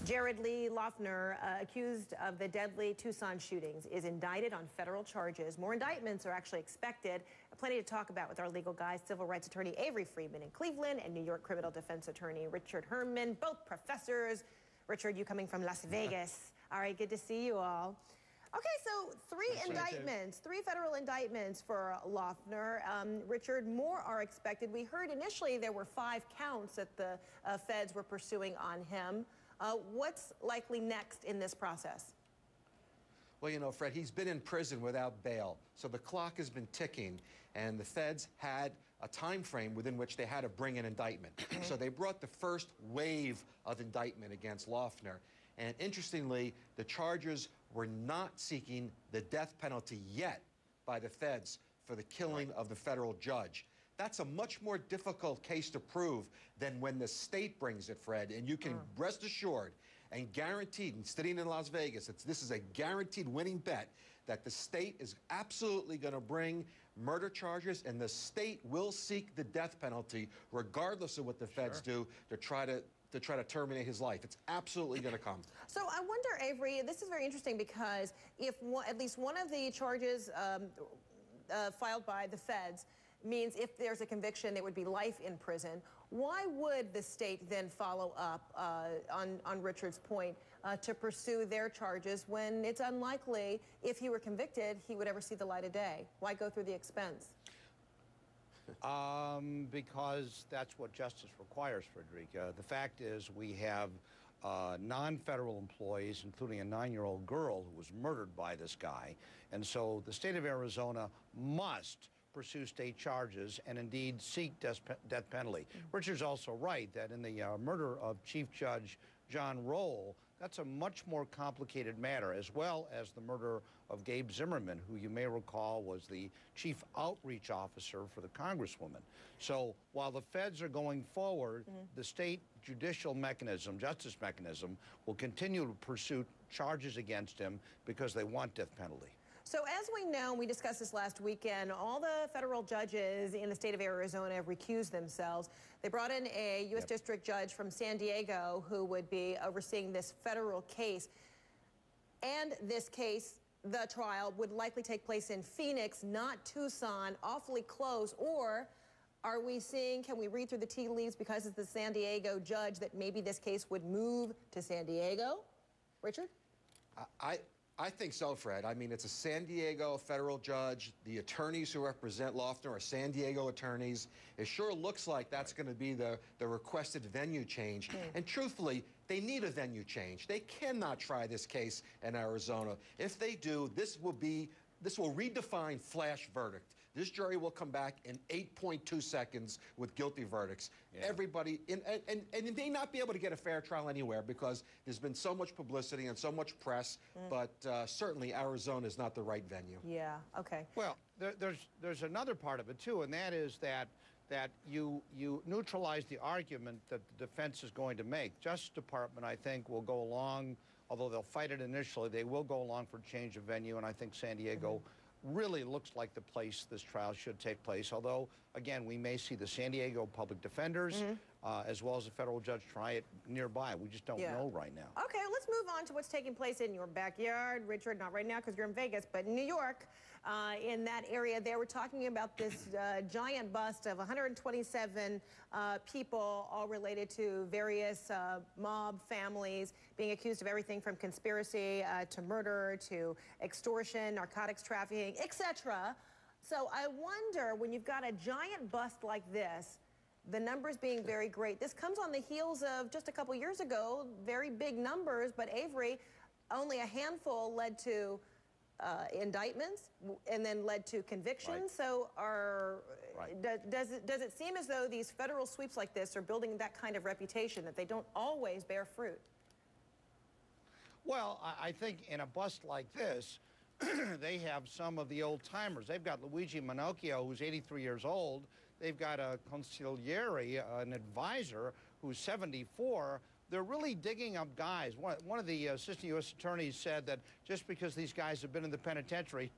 Jared Lee Loughner, accused of the deadly Tucson shootings, is indicted on federal charges. More indictments are actually expected. Plenty to talk about with our legal guys, civil rights attorney Avery Friedman in Cleveland and New York criminal defense attorney Richard Herman, both professors. Richard, you coming from Las Vegas. All right, good to see you all. Okay, so three federal indictments for Loughner. Richard, more are expected. We heard initially there were 5 counts that the feds were pursuing on him. What's likely next in this process? Well, you know, Fred, he's been in prison without bail, so the clock has been ticking, and the feds had a time frame within which they had to bring an indictment. So they brought the first wave of indictment against Loughner. And interestingly, the charges were not seeking the death penalty yet by the feds for the killing of the federal judge. That's a much more difficult case to prove than when the state brings it, Fred. And you can rest assured and guaranteed, and sitting in Las Vegas, this is a guaranteed winning bet that the state is absolutely going to bring murder charges, and the state will seek the death penalty, regardless of what the feds do, to try to terminate his life. It's absolutely going to come. So I wonder, Avery, this is very interesting because if at least one of the charges filed by the feds means if there's a conviction, it would be life in prison. Why would the state then follow up on Richard's point to pursue their charges when it's unlikely, if he were convicted, he would ever see the light of day? Why go through the expense? Because that's what justice requires, Frederica. The fact is we have non-federal employees, including a 9-year-old girl who was murdered by this guy. And so the state of Arizona must pursue state charges and indeed seek death penalty. Richard's also right that in the murder of Chief Judge John Roll, that's a much more complicated matter, as well as the murder of Gabe Zimmerman, who you may recall was the chief outreach officer for the Congresswoman. So while the feds are going forward, the state judicial mechanism, justice mechanism, will continue to pursue charges against him because they want death penalty. So as we know, we discussed this last weekend, all the federal judges in the state of Arizona have recused themselves. They brought in a U.S. District Judge from San Diego who would be overseeing this federal case. And this case, the trial, would likely take place in Phoenix, not Tucson, awfully close. Or are we seeing, can we read through the tea leaves because it's the San Diego judge that maybe this case would move to San Diego? Richard? I think so, Fred. I mean, it's a San Diego federal judge. The attorneys who represent Loughner are San Diego attorneys. It sure looks like that's going to be the requested venue change. And truthfully, they need a venue change. They cannot try this case in Arizona. If they do, this will redefine flash verdict. This jury will come back in 8.2 seconds with guilty verdicts. Everybody, and they may not be able to get a fair trial anywhere because there's been so much publicity and so much press, but certainly Arizona is not the right venue. Yeah, okay. Well, there's another part of it, too, and that is that you neutralize the argument that the defense is going to make. Justice Department, I think, will go along, although they'll fight it initially, they will go along for change of venue, and I think San Diego really looks like the place this trial should take place, although, again, we may see the San Diego public defenders as well as a federal judge try it nearby. We just don't know right now. Okay, let's move on to what's taking place in your backyard. Richard, not right now because you're in Vegas, but in New York, in that area there, we're talking about this giant bust of 127 people, all related to various mob families, being accused of everything from conspiracy to murder to extortion, narcotics trafficking, etc. So I wonder, when you've got a giant bust like this, the numbers being very great, this comes on the heels of just a couple years ago, very big numbers, but Avery, only a handful led to indictments and then led to convictions. So does it seem as though these federal sweeps like this are building that kind of reputation, that they don't always bear fruit? Well, I think in a bust like this, they have some of the old-timers. They've got Luigi Manocchio, who's 83 years old. They've got a consigliere, an advisor, who's 74. They're really digging up guys. One of the assistant U.S. attorneys said that just because these guys have been in the penitentiary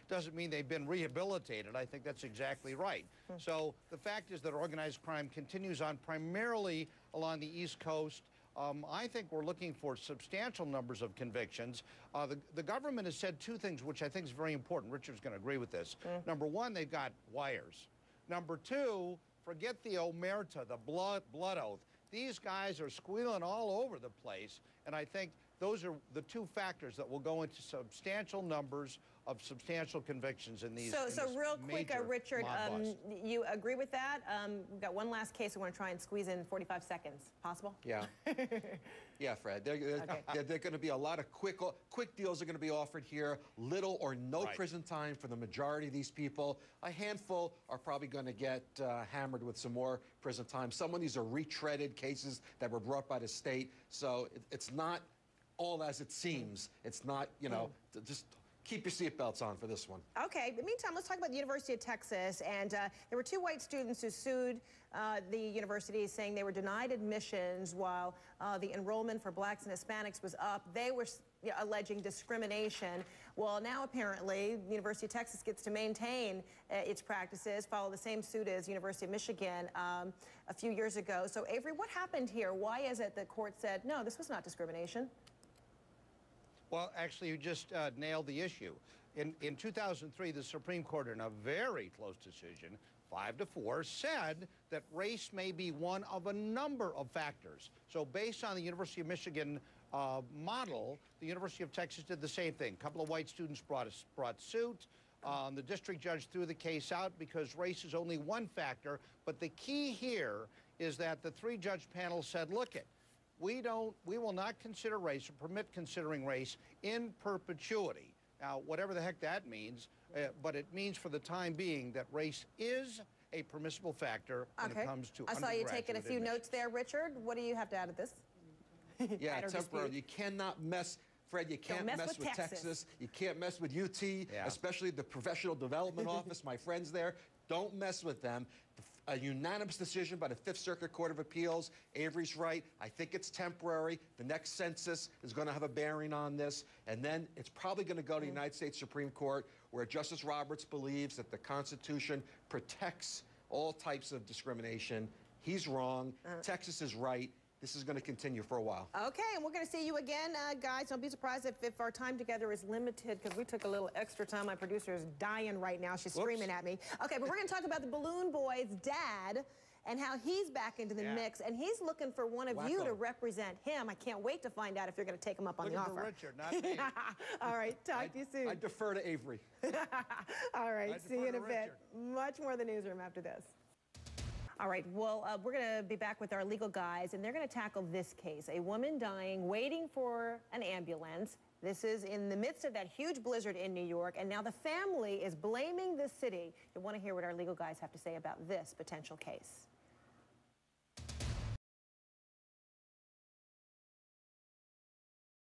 doesn't mean they've been rehabilitated. I think that's exactly right. So the fact is that organized crime continues on primarily along the East Coast, I think we're looking for substantial numbers of convictions. The government has said two things, which I think is very important. Richard's going to agree with this. Number one, they've got wires. Number two, forget the omerta, the blood oath. These guys are squealing all over the place, and I think those are the two factors that will go into substantial numbers of substantial convictions in these. So real quick, Richard, you agree with that? We've got one last case. We want to try and squeeze in 45 seconds. Possible? Yeah. Yeah, Fred. They're going to be a lot of quick deals are going to be offered here. Little or no prison time for the majority of these people. A handful are probably going to get hammered with some more prison time. Some of these are retreaded cases that were brought by the state. So it's not all as it seems. It's not, you know, just keep your seatbelts on for this one. Okay. In the meantime, let's talk about the University of Texas. And there were two white students who sued the university, saying they were denied admissions while the enrollment for blacks and Hispanics was up. They were alleging discrimination. Well, now apparently the University of Texas gets to maintain its practices, follow the same suit as University of Michigan a few years ago. So, Avery, what happened here? Why is it the court said, no, this was not discrimination? Well, actually, you just nailed the issue. In 2003, the Supreme Court, in a very close decision, 5-4, said that race may be one of a number of factors. So based on the University of Michigan model, the University of Texas did the same thing. A couple of white students brought suit. The district judge threw the case out because race is only one factor. But the key here is that the three-judge panel said, look it, we will not consider race or permit considering race in perpetuity. Now, whatever the heck that means, but it means for the time being that race is a permissible factor when it comes to I saw you taking a few notes there, Richard. What do you have to add to this? Yeah, temporary. You cannot mess, Fred, you can't mess with Texas. You can't mess with UT, especially the Professional Development Office, my friends there. Don't mess with them. A unanimous decision by the Fifth Circuit Court of Appeals. Avery's right. I think it's temporary. The next census is going to have a bearing on this. And then it's probably going to go to the United States Supreme Court, where Justice Roberts believes that the Constitution protects all types of discrimination. He's wrong. Texas is right. This is going to continue for a while. Okay, and we're going to see you again, guys. Don't be surprised if our time together is limited, because we took a little extra time. My producer is dying right now. She's screaming at me. Okay, but we're going to talk about the Balloon Boy's dad and how he's back into the mix, and he's looking for one of you to represent him. I can't wait to find out if you're going to take him up on the offer. Looking for Richard, not me. All right, talk to you soon. I defer to Avery. All right, see you in a bit. Much more of the newsroom after this. All right, well, we're going to be back with our legal guys, and they're going to tackle this case. A woman dying, waiting for an ambulance. This is in the midst of that huge blizzard in New York, and now the family is blaming the city. You'll want to hear what our legal guys have to say about this potential case.